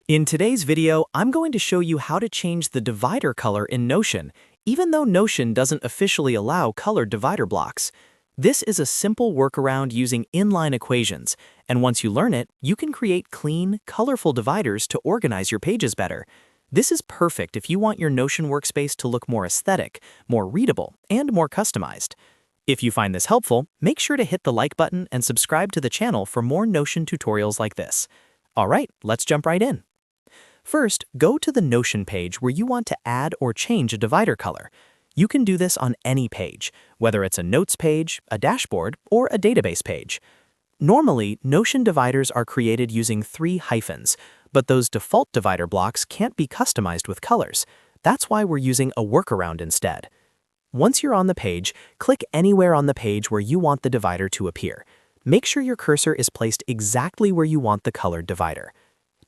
In today's video, I'm going to show you how to change the divider color in Notion, even though Notion doesn't officially allow colored divider blocks. This is a simple workaround using inline equations, and once you learn it, you can create clean, colorful dividers to organize your pages better. This is perfect if you want your Notion workspace to look more aesthetic, more readable, and more customized. If you find this helpful, make sure to hit the like button and subscribe to the channel for more Notion tutorials like this. All right, let's jump right in. First, go to the Notion page where you want to add or change a divider color. You can do this on any page, whether it's a notes page, a dashboard, or a database page. Normally, Notion dividers are created using 3 hyphens, but those default divider blocks can't be customized with colors. That's why we're using a workaround instead. Once you're on the page, click anywhere on the page where you want the divider to appear. Make sure your cursor is placed exactly where you want the colored divider.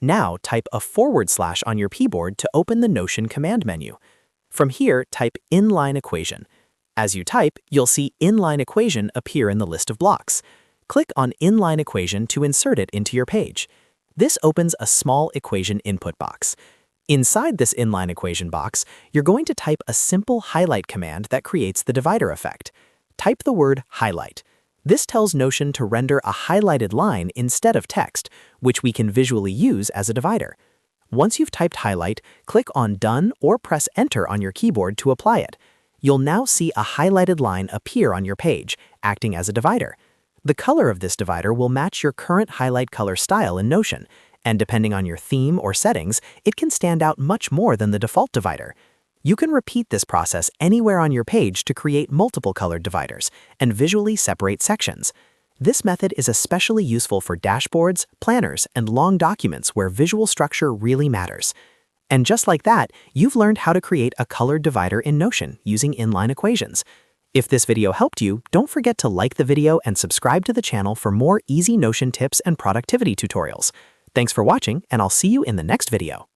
Now type a / on your keyboard to open the Notion command menu. From here, type Inline equation. As you type, you'll see Inline equation appear in the list of blocks. Click on Inline equation to insert it into your page. This opens a small equation input box. Inside this inline equation box, you're going to type a simple highlight command that creates the divider effect. Type the word highlight. This tells Notion to render a highlighted line instead of text, which we can visually use as a divider. Once you've typed highlight, click on Done or press Enter on your keyboard to apply it. You'll now see a highlighted line appear on your page, acting as a divider. The color of this divider will match your current highlight color style in Notion, and depending on your theme or settings, it can stand out much more than the default divider. You can repeat this process anywhere on your page to create multiple colored dividers and visually separate sections. This method is especially useful for dashboards, planners, and long documents where visual structure really matters. And just like that, you've learned how to create a colored divider in Notion using inline equations. If this video helped you, don't forget to like the video and subscribe to the channel for more easy Notion tips and productivity tutorials. Thanks for watching, and I'll see you in the next video.